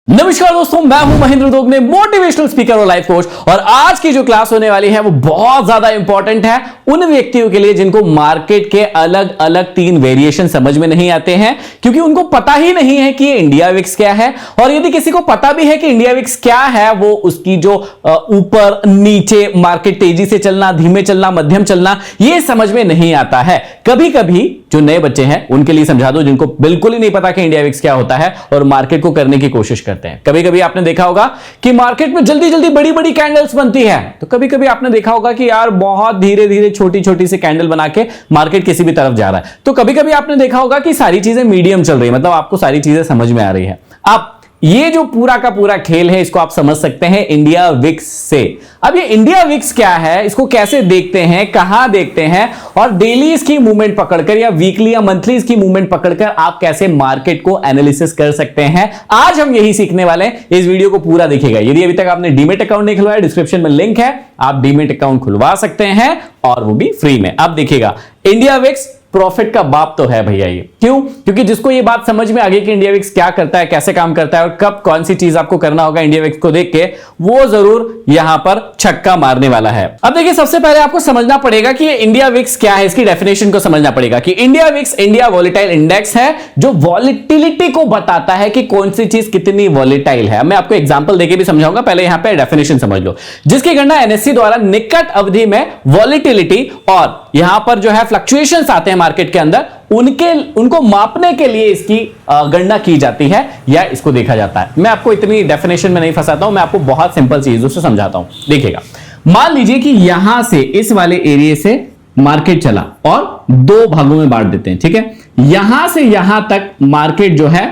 नमस्कार दोस्तों, मैं हूं महेंद्र दोगने, मोटिवेशनल स्पीकर और लाइफ कोच। और आज की जो क्लास होने वाली है वो बहुत ज्यादा इंपॉर्टेंट है उन व्यक्तियों के लिए जिनको मार्केट के अलग अलग 3 वेरिएशन समझ में नहीं आते हैं, क्योंकि उनको पता ही नहीं है कि ये इंडिया विक्स क्या है। और यदि किसी को पता भी है कि इंडिया विक्स क्या है, वो उसकी जो ऊपर नीचे मार्केट, तेजी से चलना, धीमे चलना, मध्यम चलना, ये समझ में नहीं आता है। कभी कभी जो नए बच्चे हैं उनके लिए समझा दो, जिनको बिल्कुल ही नहीं पता कि इंडिया विक्स क्या होता है और मार्केट को करने की कोशिश करते हैं। कभी कभी आपने देखा होगा कि मार्केट में जल्दी जल्दी बड़ी बड़ी कैंडल्स बनती है, तो कभी कभी आपने देखा होगा कि यार बहुत धीरे धीरे छोटी छोटी सी कैंडल बना के मार्केट किसी भी तरफ जा रहा है। तो कभी कभी आपने देखा होगा कि सारी चीजें मीडियम चल रही है, मतलब आपको सारी चीजें समझ में आ रही है। आप ये जो पूरा का पूरा खेल है इसको आप समझ सकते हैं इंडिया विक्स से। अब ये इंडिया विक्स क्या है, इसको कैसे देखते हैं, कहां देखते हैं, और डेली इसकी मूवमेंट पकड़कर या वीकली या मंथली इसकी मूवमेंट पकड़कर आप कैसे मार्केट को एनालिसिस कर सकते हैं, आज हम यही सीखने वाले हैं। इस वीडियो को पूरा देखिएगा। यदि अभी तक आपने डीमेट अकाउंट नहीं खुलवाया, डिस्क्रिप्शन में लिंक है, आप डीमेट अकाउंट खुलवा सकते हैं और वो भी फ्री में। अब देखिएगा, इंडिया विक्स प्रॉफिट का बाप तो है भैया ये। क्यों? क्योंकि जिसको ये बात समझ में आ गई कि इंडिया विक्स क्या करता है, कैसे काम करता है और कब कौन सी चीज आपको करना होगा इंडिया विक्स को देख के, वो जरूर यहां पर छक्का मारने वाला है। अब देखिए, सबसे पहले आपको समझना पड़ेगा कि ये इंडिया विक्स क्या है, इसकी डेफिनेशन को समझना पड़ेगा कि India VIX India volatile index है, जो वॉलेटिलिटी को बताता है कि कौन सी चीज कितनी वॉलेटाइल है। मैं आपको एग्जांपल देके भी समझाऊंगा, पहले यहां पे डेफिनेशन समझ लो। जिसकी गणना एनएससी द्वारा निकट अवधि में वॉलेटिलिटी और यहां पर जो है फ्लक्चुएशंस आते हैं मार्केट के अंदर, उनको मापने के लिए इसकी गणना की जाती है या इसको देखा जाता है। मैं आपको इतनी डेफिनेशन में नहीं फंसाता हूं, मैं आपको बहुत सिंपल चीजों से समझाता हूं। देखिएगा, मान लीजिए कि यहां से इस वाले एरिया से मार्केट चला और 2 भागों में बांट देते हैं, ठीक है। यहां से यहां तक मार्केट जो है,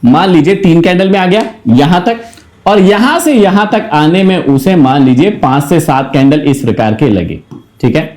मान लीजिए 3 कैंडल में आ गया यहां तक, और यहां से यहां तक आने में उसे मान लीजिए 5 से 7 कैंडल इस प्रकार के लगे, ठीक है।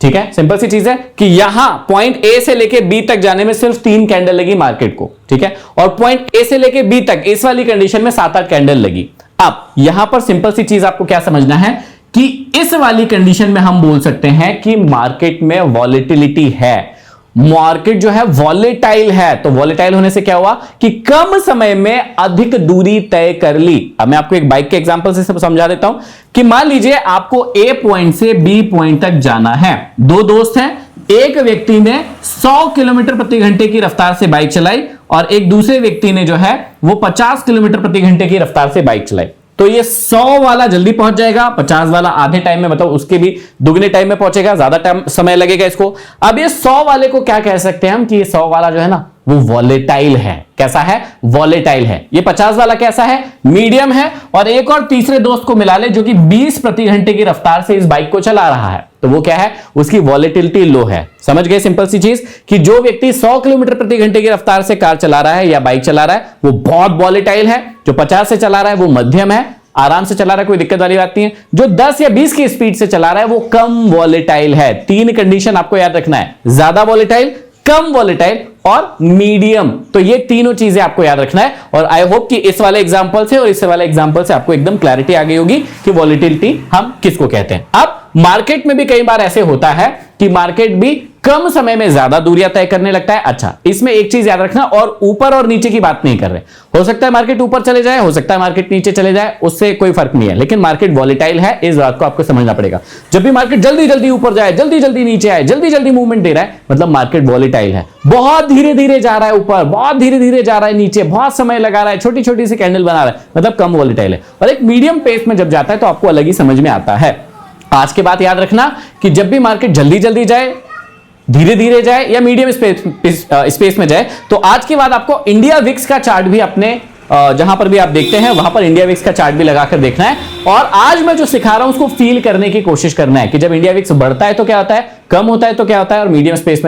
ठीक है, सिंपल सी चीज है कि यहां पॉइंट ए से लेके बी तक जाने में सिर्फ 3 कैंडल लगी मार्केट को, ठीक है। और पॉइंट ए से लेके बी तक इस वाली कंडीशन में 7-8 कैंडल लगी। अब यहां पर सिंपल सी चीज आपको क्या समझना है कि इस वाली कंडीशन में हम बोल सकते हैं कि मार्केट में वॉलेटिलिटी है, मार्केट जो है वॉलेटाइल है। तो वॉलेटाइल होने से क्या हुआ कि कम समय में अधिक दूरी तय कर ली। अब मैं आपको एक बाइक के एग्जांपल से समझा देता हूं कि मान लीजिए आपको ए पॉइंट से बी पॉइंट तक जाना है। 2 दोस्त हैं, एक व्यक्ति ने 100 किलोमीटर प्रति घंटे की रफ्तार से बाइक चलाई और एक दूसरे व्यक्ति ने जो है वो 50 किलोमीटर प्रति घंटे की रफ्तार से बाइक चलाई। तो ये 100 वाला जल्दी पहुंच जाएगा, 50 वाला आधे टाइम में, मतलब उसके भी दुगने टाइम में पहुंचेगा, ज्यादा टाइम समय लगेगा इसको। अब ये 100 वाले को क्या कह सकते हैं हम कि ये 100 वाला जो है ना वो वॉलेटाइल है। कैसा है? वॉलेटाइल है। ये 50 वाला कैसा है? मीडियम है। और एक और तीसरे दोस्त को मिला ले जो कि 20 प्रति घंटे की रफ्तार से इस बाइक को चला रहा है, तो वो क्या है? उसकी वॉलेटिलिटी लो है। समझ गए सिंपल सी चीज कि जो व्यक्ति 100 किलोमीटर प्रति घंटे की रफ्तार से कार चला रहा है या बाइक चला रहा है वो बहुत वॉलेटाइल है, जो 50 से चला रहा है वो मध्यम है, आराम से चला रहा है, कोई दिक्कत वाली बात नहीं है, जो 10 या 20 की स्पीड से चला रहा है वो कम वॉलेटाइल है। 3 कंडीशन आपको याद रखना है, ज्यादा वॉलेटाइल, कम वॉलेटाइल और मीडियम। तो ये तीनों चीजें आपको याद रखना है। और आई होप कि इस वाले एग्जांपल से और इस वाले एग्जांपल से आपको एकदम क्लैरिटी आ गई होगी कि वॉलेटिलिटी हम किसको कहते हैं। अब मार्केट में भी कई बार ऐसे होता है कि मार्केट भी कम समय में ज्यादा दूरियां तय करने लगता है। अच्छा, इसमें एक चीज याद रखना, और ऊपर और नीचे की बात नहीं कर रहे। हो सकता है मार्केट ऊपर चले जाए, हो सकता है मार्केट नीचे चले जाए, उससे कोई फर्क नहीं है, लेकिन मार्केट वॉलेटाइल है, इस बात को आपको समझना पड़ेगा। जब भी मार्केट जल्दी जल्दी ऊपर जाए, जल्दी जल्दी नीचे आए, जल्दी जल्दी मूवमेंट दे रहा है, मतलब मार्केट वॉलेटाइल है। बहुत धीरे धीरे जा रहा है ऊपर, बहुत धीरे धीरे जा रहा है नीचे, बहुत समय लगा रहा है, छोटी छोटी सी कैंडल बना रहा है, मतलब कम वॉलेटाइल है। और एक मीडियम पेस में जब जाता है तो आपको अलग ही समझ में आता है। आज के बात याद रखना कि जब भी मार्केट जल्दी जल्दी जाए, धीरे धीरे जाए या मीडियम स्पेस में जाए, तो आज के बाद आपको इंडिया विक्स का चार्ट भी अपने जहां पर भी आप देखते हैं वहां पर इंडिया विक्स का चार्ट भी लगाकर देखना है। और आज मैं जो सिखा रहा हूं उसको फील करने की कोशिश करना है कि जब इंडिया विक्स बढ़ता है तो क्या होता है, कम होता है तो क्या होता है, और मीडियम पेस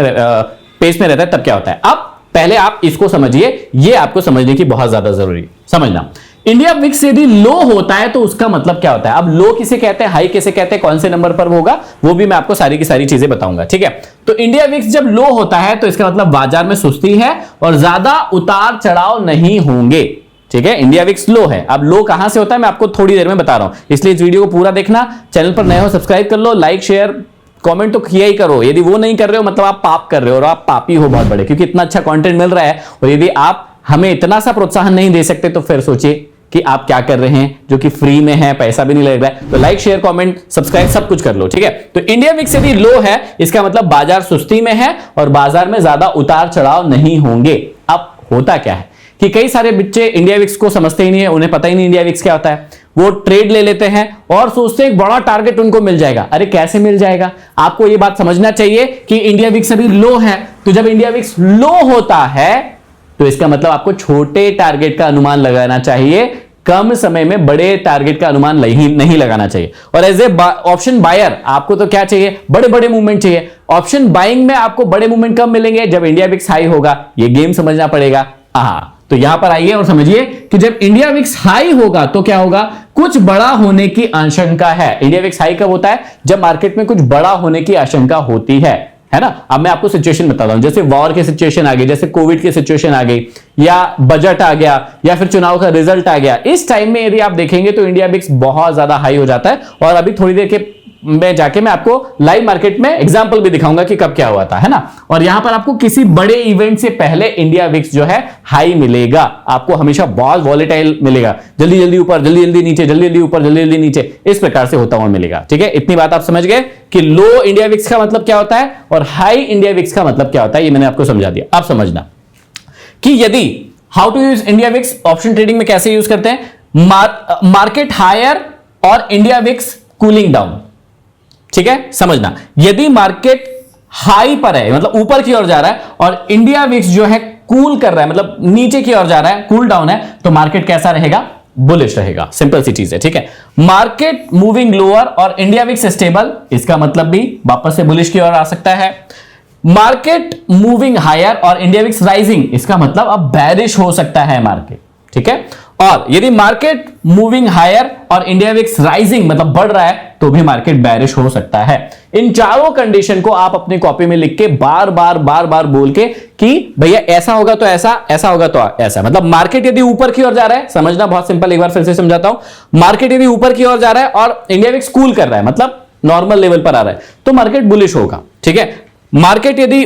में रहता है तब क्या होता है। अब पहले आप इसको समझिए, ये आपको समझने की बहुत ज्यादा जरूरी समझना। इंडिया विक्स यदि लो होता है तो उसका मतलब क्या होता है। अब लो किसे कहते हैं, हाई किसे कहते हैं, कौन से नंबर पर होगा, वो भी मैं आपको सारी की सारी चीजें बताऊंगा, ठीक है। तो इंडिया विक्स जब लो होता है तो इसका मतलब बाजार में सुस्ती है और ज्यादा उतार चढ़ाव नहीं होंगे, ठीक है। इंडिया विक्स लो है। अब लो कहां से होता है मैं आपको थोड़ी देर में बता रहा हूं, इसलिए इस वीडियो को पूरा देखना। चैनल पर नए हो सब्सक्राइब कर लो, लाइक शेयर कमेंट तो किया ही करो। यदि वो नहीं कर रहे हो मतलब आप पाप कर रहे हो, और आप पापी हो बहुत बड़े, क्योंकि इतना अच्छा कंटेंट मिल रहा है। और यदि आप हमें इतना सा प्रोत्साहन नहीं दे सकते तो फिर सोचिए कि आप क्या कर रहे हैं, जो कि फ्री में है, पैसा भी नहीं लग रहा है। तो लाइक, शेयर, कमेंट, सब्सक्राइब सब कुछ कर लो, ठीक है। तो इंडिया विक्स यदि लो है, इसका मतलब बाजार सुस्ती में है और बाजार में ज्यादा उतार चढ़ाव नहीं होंगे। अब होता क्या है कि कई सारे बच्चे इंडिया विक्स को समझते ही नहीं है, उन्हें पता ही नहीं इंडिया विक्स क्या होता है। वो ट्रेड ले लेते हैं और सोचते हैं एक बड़ा टारगेट उनको मिल जाएगा। अरे कैसे मिल जाएगा? आपको ये बात समझना चाहिए कि इंडिया विक्स अभी लो है, तो जब इंडिया विक्स लो होता है तो इसका मतलब आपको छोटे टारगेट का अनुमान लगाना चाहिए, कम समय में बड़े टारगेट का अनुमान नहीं लगाना चाहिए। और एज ए ऑप्शन बायर आपको तो क्या चाहिए? बड़े बड़े मूवमेंट चाहिए। ऑप्शन बाइंग में आपको बड़े मूवमेंट कब मिलेंगे? जब इंडिया विक्स हाई होगा। ये गेम समझना पड़ेगा। तो यहां पर आइए और समझिए कि जब इंडिया विक्स हाई होगा तो क्या होगा? कुछ बड़ा होने की आशंका है। इंडिया विक्स हाई कब होता है? जब मार्केट में कुछ बड़ा होने की आशंका होती है ना। अब मैं आपको सिचुएशन बताता हूं, जैसे वॉर की सिचुएशन आ गई, जैसे कोविड की सिचुएशन आ गई, या बजट आ गया, या फिर चुनाव का रिजल्ट आ गया। इस टाइम में यदि आप देखेंगे तो इंडिया विक्स बहुत ज्यादा हाई हो जाता है। और अभी थोड़ी देर के मैं जाके मैं आपको लाइव मार्केट में एग्जांपल भी दिखाऊंगा कि कब क्या हुआ था, है ना। और यहां पर आपको किसी बड़े इवेंट से पहले इंडिया विक्स जो है हाई मिलेगा। आपको हमेशा बहुत वॉलेटाइल मिलेगा, जल्दी जल्दी ऊपर, जल्दी जल्दी नीचे, जल्दी जल्दी ऊपर, जल्दी जल्दी नीचे, इस प्रकार से होता हुआ मिलेगा। ठीक है, इतनी बात आप समझ गए कि लो इंडिया विक्स का मतलब क्या होता है और हाई इंडिया विक्स का मतलब क्या होता है। ये मैंने आपको समझा दिया। आप समझना कि यदि how to use India VIX option trading में कैसे यूज करते हैं। मार्केट हायर और इंडिया विक्स कूलिंग डाउन। ठीक है, समझना, यदि मार्केट हाई पर है, मतलब ऊपर की ओर जा रहा है, और इंडिया विक्स जो है कूल कर रहा है, मतलब नीचे की ओर जा रहा है, कूल डाउन है, तो मार्केट कैसा रहेगा? बुलिश रहेगा। सिंपल सी चीज है। ठीक है, मार्केट मूविंग लोअर और इंडिया विक्स स्टेबल, इसका मतलब भी वापस से बुलिश की ओर आ सकता है। मार्केट मूविंग हायर और इंडिया विक्स राइजिंग, इसका मतलब अब बेरिश हो सकता है मार्केट। ठीक है, और यदि मार्केट मूविंग हायर और इंडिया विक्स राइजिंग मतलब बढ़ रहा है तो भी मार्केट बेरिश हो सकता है। इन चारों कंडीशन को आप अपनी कॉपी में लिख के बार बार बोल के कि भैया ऐसा होगा तो ऐसा, ऐसा होगा तो ऐसा। मतलब मार्केट यदि ऊपर की ओर जा रहा है, समझना बहुत सिंपल, एक बार फिर से समझाता हूं। मार्केट यदि ऊपर की ओर जा रहा है और इंडिया विक्स कूल कर रहा है, मतलब नॉर्मल लेवल पर आ रहा है, तो मार्केट बुलिश होगा। ठीक है, मार्केट यदि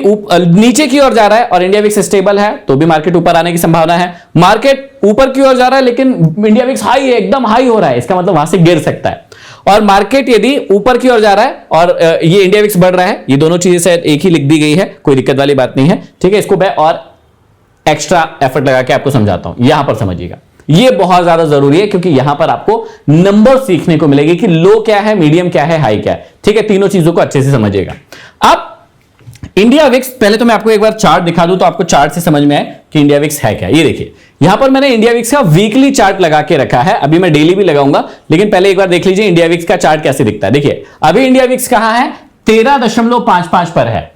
नीचे की ओर जा रहा है और इंडिया विक्स स्टेबल है तो भी मार्केट ऊपर आने की संभावना है। मार्केट ऊपर की ओर जा रहा है लेकिन इंडिया विक्स हाई है, एकदम हाई हो रहा है, इसका मतलब वहां से गिर सकता है। और मार्केट यदि ऊपर की ओर जा रहा है और ये इंडिया विक्स बढ़ रहा है, ये दोनों चीजें शायद एक ही लिख दी गई है, कोई दिक्कत वाली बात नहीं है। ठीक है, इसको मैं और एक्स्ट्रा एफर्ट लगा के आपको समझाता हूं। यहां पर समझिएगा, ये बहुत ज्यादा जरूरी है क्योंकि यहां पर आपको नंबर सीखने को मिलेगी कि लो क्या है, मीडियम क्या है, हाई क्या है। ठीक है, तीनों चीजों को अच्छे से समझिएगा। अब इंडिया विक्स, पहले तो मैं आपको एक बार चार्ट दिखा दूं तो आपको चार्ट से समझ में आए कि इंडिया विक्स है क्या। ये देखिए, यहां पर मैंने इंडिया विक्स का वीकली चार्ट लगा के रखा है। अभी मैं डेली भी लगाऊंगा, लेकिन पहले एक बार देख लीजिए इंडिया विक्स का चार्ट कैसे दिखता है। देखिए, अभी इंडिया विक्स कहां है? 13.55 पर है।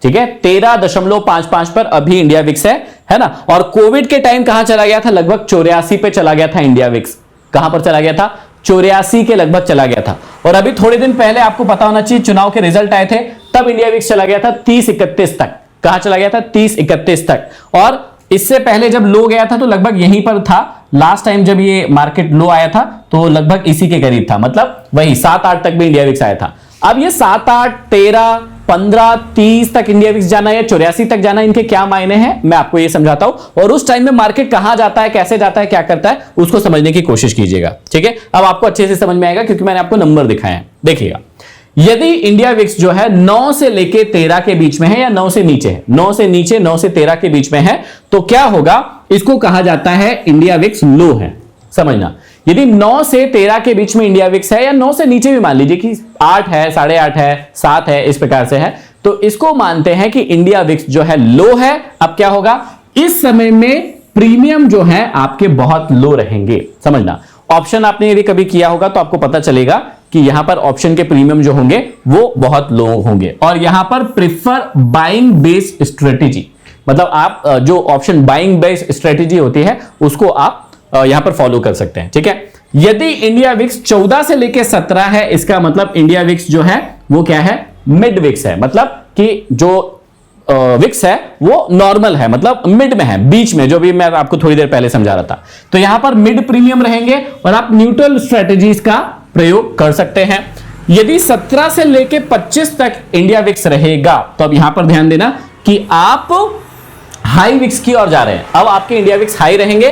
ठीक है, 13.55 पर अभी इंडिया विक्स है ना। और कोविड के टाइम कहां चला गया था? लगभग 84 पे चला गया था इंडिया विक्स। कहां पर चला गया था? 84 के लगभग चला गया था। और अभी थोड़े दिन पहले आपको पता होना चाहिए, चुनाव के रिजल्ट आए थे, तब इंडिया विक्स चला गया था 30-31 तक। कहां चला गया था? 30-31 तक। और इससे पहले जब लो गया था तो लगभग यहीं पर था। लास्ट टाइम जब ये मार्केट लो आया था तो लगभग इसी के करीब था, मतलब वही 7-8 तक भी इंडिया विक्स आया था। अब ये 7-8, 13, 15, 30 तक इंडिया विक्स जाना या 84 तक जाना, इनके क्या मायने हैं मैं आपको ये समझाता हूं। और उस टाइम में मार्केट कहां जाता है, कैसे जाता है, क्या करता है, उसको समझने की कोशिश कीजिएगा। ठीक है, अब आपको अच्छे से समझ में आएगा क्योंकि मैंने आपको नंबर दिखाए हैं। देखिएगा, यदि इंडिया विक्स जो है 9 से लेके 13 के बीच में है या 9 से नीचे है, 9 से नीचे 9 से 13 के बीच में है, तो क्या होगा? इसको कहा जाता है इंडिया विक्स लो है। समझना, यदि 9 से 13 के बीच में इंडिया विक्स है या 9 से नीचे भी मान लीजिए कि 8 है, 8.5 है, 7 है, इस प्रकार से है, तो इसको मानते हैं कि इंडिया विक्स जो है लो है। अब क्या होगा? इस समय में प्रीमियम जो है आपके बहुत लो रहेंगे। समझना, ऑप्शन आपने यदि कभी किया होगा तो आपको पता चलेगा कि यहां पर ऑप्शन के प्रीमियम जो होंगे वो बहुत लो होंगे। और यहां पर प्रिफर बाइंग बेस्ड स्ट्रेटेजी, मतलब आप जो ऑप्शन बाइंग बेस्ड स्ट्रेटेजी होती है उसको आप यहां पर फॉलो कर सकते हैं। ठीक है, यदि इंडिया विक्स 14 से लेकर 17 है, इसका मतलब इंडिया विक्स जो है वो क्या है? मिड विक्स है। मतलब कि जो विक्स है वो नॉर्मल है, मतलब मिड में है, बीच में, जो भी मैं आपको थोड़ी देर पहले समझा रहा था। तो यहां पर मिड प्रीमियम रहेंगे और आप न्यूट्रल स्ट्रेटेजीज का प्रयोग कर सकते हैं। यदि 17 से लेकर 25 तक इंडिया विक्स रहेगा तो अब यहां पर ध्यान देना कि आप हाई विक्स की ओर जा रहे हैं। अब आपके इंडिया विक्स हाई रहेंगे।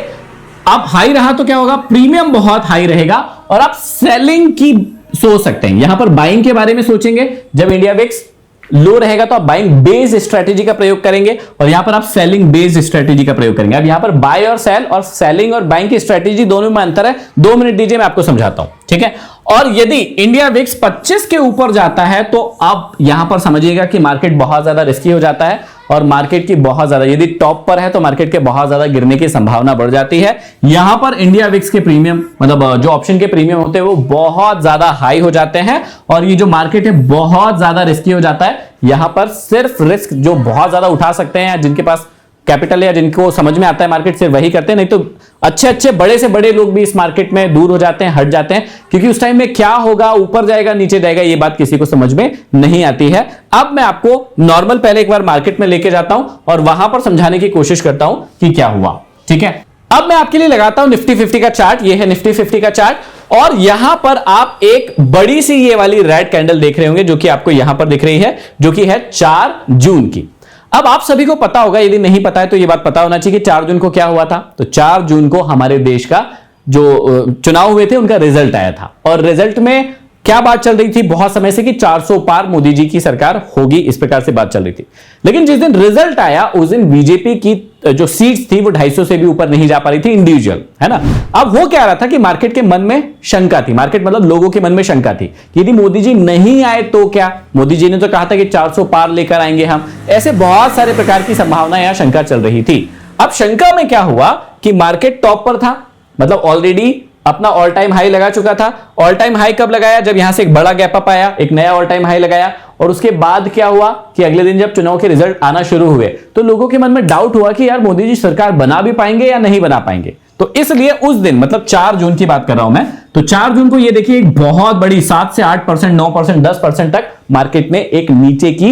अब हाई रहा तो क्या होगा, प्रीमियम बहुत हाई रहेगा और आप सेलिंग की सोच सकते हैं। यहां पर बाइंग के बारे में सोचेंगे, जब इंडिया विक्स लो रहेगा तो आप बाइंग बेस्ड स्ट्रेटेजी का प्रयोग करेंगे और यहां पर आप सेलिंग बेस्ड स्ट्रेटेजी का प्रयोग करेंगे। अब यहां पर बाय और सेल और सेलिंग और बाइंग की स्ट्रेटेजी दोनों में अंतर है। 2 मिनट दीजिए, मैं आपको समझाता हूं, ठीक है। और यदि इंडिया विक्स 25 के ऊपर जाता है तो आप यहां पर समझिएगा कि मार्केट बहुत ज्यादा रिस्की हो जाता है और मार्केट की बहुत ज्यादा, यदि टॉप पर है तो मार्केट के बहुत ज्यादा गिरने की संभावना बढ़ जाती है। यहां पर इंडिया विक्स के प्रीमियम, मतलब जो ऑप्शन के प्रीमियम होते हैं वो बहुत ज्यादा हाई हो जाते हैं और ये जो मार्केट है बहुत ज्यादा रिस्की हो जाता है। यहां पर सिर्फ रिस्क जो बहुत ज्यादा उठा सकते हैं, जिनके पास कैपिटल या जिनको समझ में आता है मार्केट, सिर्फ वही करते हैं, नहीं तो अच्छे अच्छे बड़े से बड़े लोग भी इस मार्केट में दूर हो जाते हैं, हट जाते हैं, क्योंकि उस टाइम में क्या होगा, ऊपर जाएगा नीचे जाएगा, ये बात किसी को समझ में नहीं आती है। अब मैं आपको नॉर्मल पहले एक बार मार्केट में लेके जाता हूं और वहां पर समझाने की कोशिश करता हूं कि क्या हुआ, ठीक है। अब मैं आपके लिए लगाता हूं निफ्टी 50 का चार्ट। ये है निफ्टी 50 का चार्ट और यहां पर आप एक बड़ी सी ये वाली रेड कैंडल देख रहे होंगे जो कि आपको यहां पर दिख रही है, जो कि है 4 जून की। अब आप सभी को पता होगा, यदि नहीं पता है तो यह बात पता होना चाहिए कि 4 जून को क्या हुआ था। तो 4 जून को हमारे देश का जो चुनाव हुए थे उनका रिजल्ट आया था और रिजल्ट में क्या बात चल रही थी बहुत समय से कि 400 पार मोदी जी की सरकार होगी, इस प्रकार से बात चल रही थी। लेकिन जिस दिन रिजल्ट आया उस दिन बीजेपी की जो सीट्स थी वो 250 से भी ऊपर नहीं जा पा रही थी इंडिविजुअल, है ना। अब वो क्या रहा था कि मार्केट के मन में शंका थी, मार्केट मतलब लोगों के मन में शंका थी कि यदि मोदी जी नहीं आए तो क्या, मोदी जी ने तो कहा था कि 400 पार लेकर आएंगे हम, ऐसे बहुत सारे प्रकार की संभावना या शंका चल रही थी। अब शंका में क्या हुआ कि मार्केट टॉप पर था, मतलब ऑलरेडी अपना ऑल टाइम हाई लगा चुका था। ऑल टाइम हाई कब लगाया, जब यहां से एक बड़ा गैप अप आया, एक नया ऑल टाइम हाई लगाया और उसके बाद क्या हुआ कि अगले दिन जब चुनाव के रिजल्ट आना शुरू हुए तो लोगों के मन में डाउट हुआ कि यार मोदी जी सरकार बना भी पाएंगे या नहीं बना पाएंगे। तो इसलिए उस दिन, मतलब 4 जून की बात कर रहा हूं मैं, तो 4 जून को ये देखिए एक बहुत बड़ी 7 से 8%, 9%, 10% तक मार्केट में एक नीचे की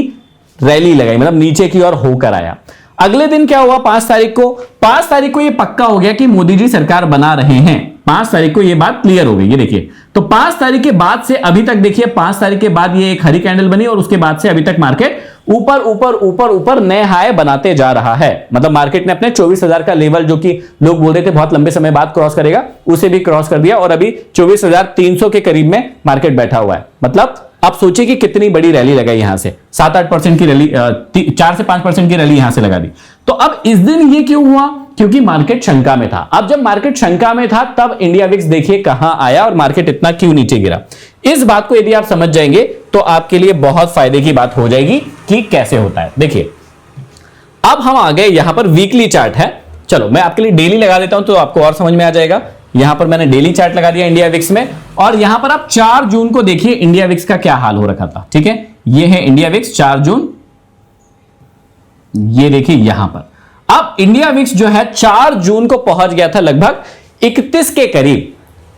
रैली लगाई, मतलब नीचे की ओर होकर आया। अगले दिन क्या हुआ, 5 तारीख को, 5 तारीख को ये पक्का हो गया कि मोदी जी सरकार बना रहे हैं। 5 तारीख को ये बात क्लियर हो गई, ये देखिए। तो 5 तारीख के बाद से अभी तक देखिए, 5 तारीख के बाद ये एक हरी कैंडल बनी और उसके बाद से अभी तक मार्केट ऊपर ऊपर ऊपर ऊपर नए हाई बनाते जा रहा है। मतलब मार्केट ने अपने 24,000 का लेवल, जो कि लोग बोल रहे थे बहुत लंबे समय बाद क्रॉस करेगा, उसे भी क्रॉस कर दिया और अभी 24,300 के करीब में मार्केट बैठा हुआ है। मतलब आप सोचिए कि कितनी बड़ी रैली लगाई, यहां से 7-8% की रैली, 4 से 5% की रैली यहां से लगा दी। तो अब इस दिन ये क्यों हुआ, क्योंकि मार्केट शंका में था। अब जब मार्केट शंका में था तब इंडिया विक्स देखिए कहां आया और मार्केट इतना क्यों नीचे गिरा। इस बात को यदि आप समझ जाएंगे तो आपके लिए बहुत फायदे की बात हो जाएगी कि कैसे होता है। देखिए अब हम आ गए, यहां पर वीकली चार्ट है। चलो मैं आपके लिए डेली लगा देता हूं तो आपको और समझ में आ जाएगा। यहां पर मैंने डेली चार्ट लगा दिया इंडिया विक्स में और यहां पर आप 4 जून को देखिए इंडिया विक्स का क्या हाल हो रखा था, ठीक है। ये है इंडिया विक्स 4 जून, ये देखिए यहां पर। अब इंडिया विक्स जो है 4 जून को पहुंच गया था लगभग 31 के करीब,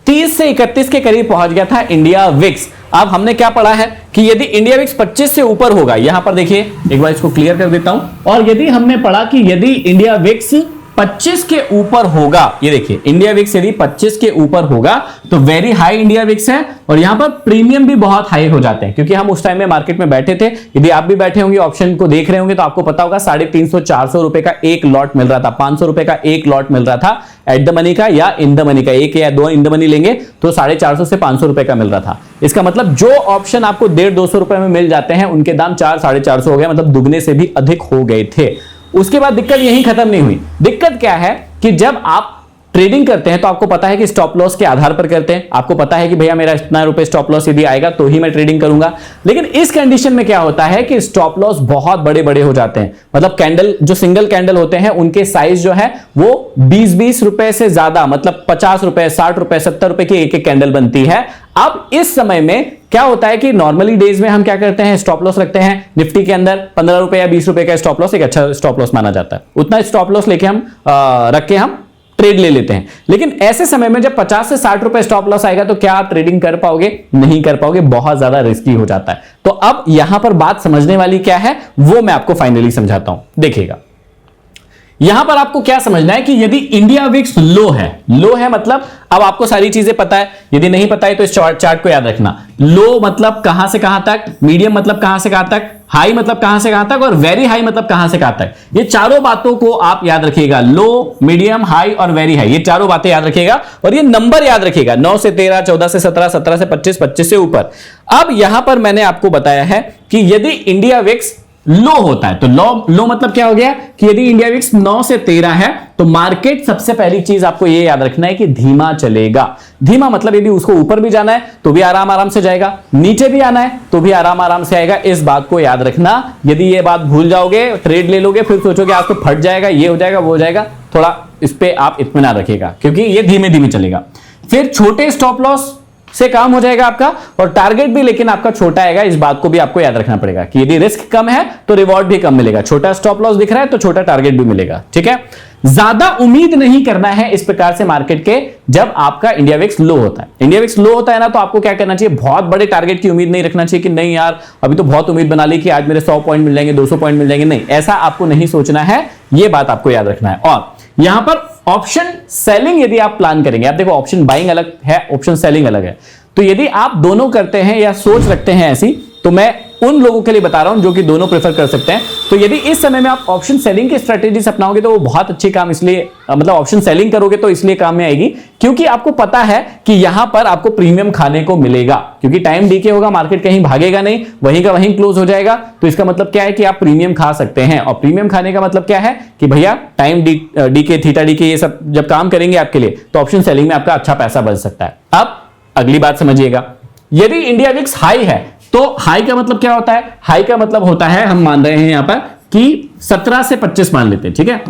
30 से 31 के करीब पहुंच गया था इंडिया विक्स। अब हमने क्या पढ़ा है कि यदि इंडिया विक्स 25 से ऊपर होगा, यहां पर देखिए एक बार इसको क्लियर कर देता हूं, और यदि हमने पढ़ा कि यदि इंडिया विक्स 25 के ऊपर होगा, ये देखिए इंडिया विक्स यदि 25 के ऊपर होगा तो वेरी हाई इंडिया विक्स है और यहां पर प्रीमियम भी बहुत हाई हो जाते हैं, क्योंकि हम उस टाइम में मार्केट में बैठे थे। यदि आप भी बैठे होंगे, ऑप्शन को देख रहे होंगे तो आपको पता होगा 350-400 रुपए का एक लॉट मिल रहा था, 500 रुपए का एक लॉट मिल रहा था एट द मनी का या इन द मनी का। एक या दो इन द मनी लेंगे तो 450 से 500 रुपए का मिल रहा था। इसका मतलब जो ऑप्शन आपको 150-200 रुपए में मिल जाते हैं उनके दाम 400-450 हो गए, मतलब दुगने से भी अधिक हो गए थे। उसके बाद दिक्कत यहीं खत्म नहीं हुई। दिक्कत क्या है कि जब आप ट्रेडिंग करते हैं तो आपको पता है कि स्टॉप लॉस के आधार पर करते हैं। आपको पता है कि भैया मेरा इतना रुपए स्टॉप लॉस यदि आएगा तो ही मैं ट्रेडिंग करूंगा। लेकिन इस कंडीशन में क्या होता है कि स्टॉप लॉस बहुत बड़े बड़े हो जाते हैं। मतलब कैंडल, जो सिंगल कैंडल होते हैं उनके साइज जो है वो 20-20 रुपए से ज्यादा, मतलब 50 रुपए, 60 रुपए, 70 रुपए की एक एक कैंडल बनती है। अब इस समय में क्या होता है कि नॉर्मली डेज में हम क्या करते हैं, स्टॉप लॉस रखते हैं। निफ्टी के अंदर 15 रुपए या 20 रुपए का स्टॉप लॉस एक अच्छा स्टॉप लॉस माना जाता है। उतना स्टॉप लॉस लेके हम रख के हम ट्रेड ले लेते हैं। लेकिन ऐसे समय में जब 50 से 60 रुपए स्टॉप लॉस आएगा तो क्या आप ट्रेडिंग कर पाओगे? नहीं कर पाओगे, बहुत ज्यादा रिस्की हो जाता है। तो अब यहां पर बात समझने वाली क्या है वो मैं आपको फाइनली समझाता हूं। देखिएगा, यहां पर आपको क्या समझना है कि यदि इंडिया विक्स लो है मतलब अब आपको सारी चीजें पता है, यदि नहीं पता है तो इस चार्ट को याद रखना। लो मतलब कहां से कहां तक, मीडियम मतलब कहां से कहां तक, हाई मतलब कहां से कहां तक, और वेरी हाई मतलब कहां से कहां तक। ये चारों बातों को आप याद रखिएगा, लो, मीडियम, हाई और वेरी हाई, ये चारों बातें याद रखिएगा और ये नंबर याद रखिएगा, 9 से 13, 14 से 17, 17 से 25, 25 से ऊपर। अब यहां पर मैंने आपको बताया है कि यदि इंडिया विक्स लो होता है तो लो मतलब क्या हो गया कि यदि इंडिया विक्स 9 से 13 है तो मार्केट सबसे पहली चीज आपको ये याद रखना है कि धीमा चलेगा। धीमा मतलब यदि उसको ऊपर भी जाना है तो भी आराम से जाएगा, नीचे भी आना है तो भी आराम से आएगा। इस बात को याद रखना। यदि ये बात भूल जाओगे, ट्रेड ले लोगे, फिर सोचोगे आज तो फट जाएगा, ये हो जाएगा, वो हो जाएगा, थोड़ा इस पे आप इत्मीनान रखिएगा क्योंकि ये धीमे धीमे चलेगा। फिर छोटे स्टॉप लॉस से काम हो जाएगा आपका और टारगेट भी लेकिन आपका छोटा आएगा। इस बात को भी आपको याद रखना पड़ेगा कि यदि रिस्क कम है तो रिवॉर्ड भी कम मिलेगा। छोटा स्टॉप लॉस दिख रहा है तो छोटा टारगेट भी मिलेगा। ठीक है, ज्यादा उम्मीद नहीं करना है इस प्रकार से मार्केट के जब आपका इंडिया विक्स लो होता है। इंडिया विक्स लो होता है ना तो आपको क्या करना चाहिए, बहुत बड़े टारगेट की उम्मीद नहीं रखना चाहिए कि नहीं यार अभी तो बहुत उम्मीद बना ली कि आज मेरे 100 पॉइंट मिल जाएंगे, 200 पॉइंट मिल जाएंगे। नहीं, ऐसा आपको नहीं सोचना है, यह बात आपको याद रखना है। और यहां पर ऑप्शन सेलिंग यदि आप प्लान करेंगे, आप देखो ऑप्शन बाइंग अलग है, ऑप्शन सेलिंग अलग है, तो यदि आप दोनों करते हैं या सोच रखते हैं ऐसी, तो मैं उन लोगों के लिए बता रहा हूं जो कि दोनों प्रेफर कर सकते हैं। तो यदि इस समय में आप ऑप्शन सेलिंग की स्ट्रेटेजी अपनाओगे तो वो बहुत अच्छी काम इसलिए मतलब ऑप्शन सेलिंग करोगे तो इसलिए काम में आएगी क्योंकि आपको पता है कि यहां पर आपको प्रीमियम खाने को मिलेगा क्योंकि टाइम डीके होगा, मार्केट कहीं भागेगा नहीं, वहीं का वहीं क्लोज हो जाएगा। तो इसका मतलब क्या है कि आप प्रीमियम खा सकते हैं और प्रीमियम खाने का मतलब क्या है कि भैया टाइम डीके, थीटा डीके ये सब जब काम करेंगे आपके लिए तो ऑप्शन सेलिंग में आपका अच्छा पैसा बच सकता है। अब अगली बात समझिएगा, यदि इंडिया विक्स हाई है तो हाई का मतलब क्या होता है, हाई का मतलब होता है, हम मान रहे हैं यहां पर कि 17 से 25 मान लेते हैं। ठीक है,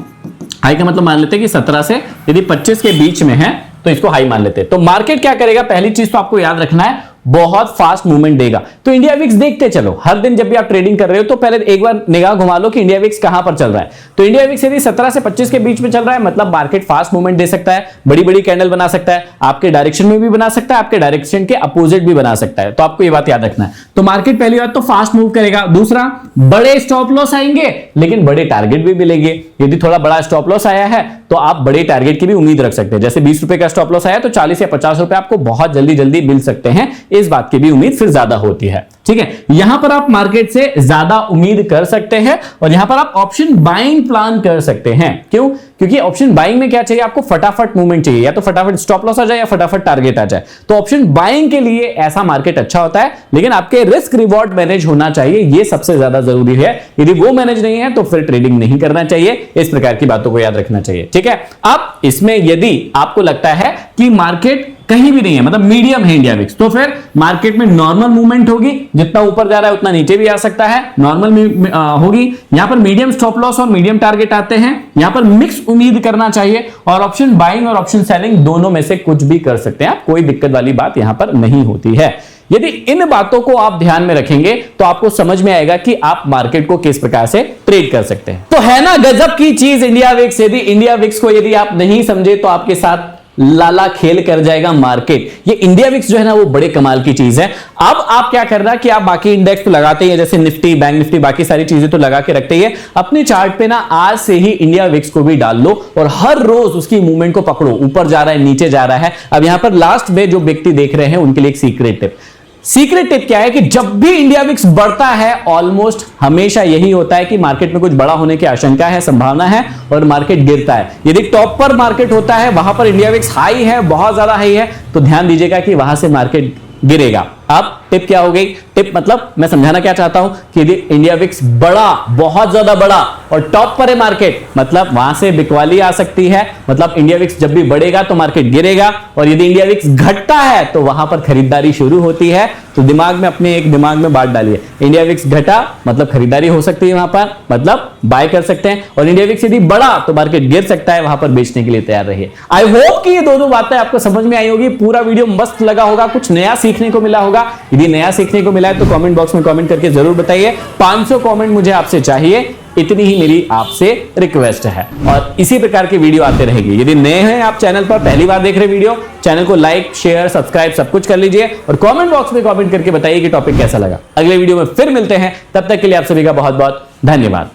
हाई का मतलब मान लेते हैं कि 17 से यदि 25 के बीच में है तो इसको हाई मान लेते हैं। तो मार्केट क्या करेगा, पहली चीज तो आपको याद रखना है, बहुत फास्ट मूवमेंट देगा। तो इंडिया विक्स देखते चलो, हर दिन जब भी आप ट्रेडिंग कर रहे हो तो पहले एक बार निगाह घुमा लो कि इंडिया विक्स कहां पर चल रहा है। तो इंडिया विक्स यदि 17 से 25 के बीच में चल रहा है मतलब मार्केट फास्ट मूवमेंट दे सकता है, बड़ी बड़ी कैंडल बना सकता है, आपके डायरेक्शन में भी बना सकता है, आपके डायरेक्शन के अपोजिट भी बना सकता है। तो आपको ये बात याद रखना है। तो मार्केट पहली बात तो फास्ट मूव करेगा, दूसरा बड़े स्टॉप लॉस आएंगे लेकिन बड़े टारगेट भी मिलेंगे। यदि थोड़ा बड़ा स्टॉप लॉस आया है तो आप बड़े टारगेट की भी उम्मीद रख सकते हैं। जैसे 20 रुपए का स्टॉप लॉस आया तो 40 या 50 रुपए आपको बहुत जल्दी मिल सकते हैं, इस बात की भी उम्मीद फिर ज्यादा होती है। ठीक है, यहां पर आप मार्केट से ज्यादा उम्मीद कर सकते हैं और यहां पर आप ऑप्शन बाइंग प्लान कर सकते हैं। क्यों? क्योंकि ऑप्शन बाइंग में क्या चाहिए, आपको फटाफट मूवमेंट चाहिए, या तो फटाफट स्टॉप लॉस आ जाए या फटाफट टारगेट आ जाए। तो ऑप्शन बाइंग के लिए ऐसा मार्केट अच्छा होता है, लेकिन आपके रिस्क रिवॉर्ड मैनेज होना चाहिए, यह सबसे ज्यादा जरूरी है। यदि वो मैनेज नहीं है तो फिर ट्रेडिंग नहीं करना चाहिए। इस प्रकार की बातों को याद रखना चाहिए। ठीक है, अब इसमें यदि आपको लगता है कि मार्केट कहीं भी नहीं है, मतलब मीडियम है इंडिया विक्स, तो फिर मार्केट में नॉर्मल मूवमेंट होगी, जितना ऊपर जा रहा है उतना नीचे भी आ सकता है, नॉर्मल होगी। यहां पर मीडियम स्टॉप लॉस और मीडियम टारगेट आते हैं। यहां पर मिक्स उम्मीद करना चाहिए और ऑप्शन बाइंग और ऑप्शन सेलिंग दोनों में से कुछ भी कर सकते हैं, कोई दिक्कत वाली बात यहां पर नहीं होती है। यदि इन बातों को आप ध्यान में रखेंगे तो आपको समझ में आएगा कि आप मार्केट को किस प्रकार से ट्रेड कर सकते हैं। तो है ना गजब की चीज इंडिया विक्स। यदि इंडिया विक्स को यदि आप नहीं समझे तो आपके साथ लाला खेल कर जाएगा मार्केट। ये इंडिया विक्स जो है ना वो बड़े कमाल की चीज है। अब आप क्या करना कि आप बाकी इंडेक्स तो लगाते ही हैं, जैसे निफ्टी, बैंक निफ्टी, बाकी सारी चीजें तो लगा के रखते ही है। अपने चार्ट पे ना आज से ही इंडिया विक्स को भी डाल लो और हर रोज उसकी मूवमेंट को पकड़ो, ऊपर जा रहा है, नीचे जा रहा है। अब यहां पर लास्ट में जो व्यक्ति देख रहे हैं उनके लिए एक सीक्रेट टिप क्या है कि जब भी इंडिया विक्स बढ़ता है ऑलमोस्ट हमेशा यही होता है कि मार्केट में कुछ बड़ा होने की आशंका है, संभावना है और मार्केट गिरता है। यदि टॉप पर मार्केट होता है, वहां पर इंडिया विक्स हाई है, बहुत ज्यादा हाई है, तो ध्यान दीजिएगा कि वहां से मार्केट गिरेगा। अब टिप क्या हो गई, टिप मतलब मैं समझाना क्या चाहता हूं कि यदि इंडिया विक्स बड़ा, बहुत ज्यादा बड़ा और टॉप पर है मार्केट, मतलब वहां से बिकवाली आ सकती है, मतलब इंडिया विक्स जब भी बढ़ेगा तो मार्केट गिरेगा। और यदि इंडिया विक्स घटता है तो वहां पर खरीदारी शुरू होती है। तो दिमाग में अपने एक दिमाग में बात डालिए, इंडिया विक्स घटा मतलब खरीदारी हो सकती है, वहां पर मतलब बाय कर सकते हैं। और इंडिया विक्स यदि बढ़ा तो मार्केट गिर सकता है, वहां पर बेचने के लिए तैयार रहिए। आई होप कि ये दोनों बातें आपको समझ में आई होगी। पूरा वीडियो मस्त लगा होगा, कुछ नया सीखने को मिला होगा। यदि नया सीखने को मिला है तो कमेंट बॉक्स में कमेंट करके जरूर बताइए। 500 कमेंट मुझे आपसे चाहिए, इतनी ही मेरी आपसे रिक्वेस्ट है और इसी प्रकार की वीडियो आते रहेगी। यदि नए हैं आप चैनल पर, पहली बार देख रहे वीडियो, चैनल को लाइक, शेयर, सब्सक्राइब सब कुछ कर लीजिए और कमेंट बॉक्स में कमेंट करके बताइए कि टॉपिक कैसा लगा। अगले वीडियो में फिर मिलते हैं, तब तक के लिए आप सभी का बहुत बहुत धन्यवाद।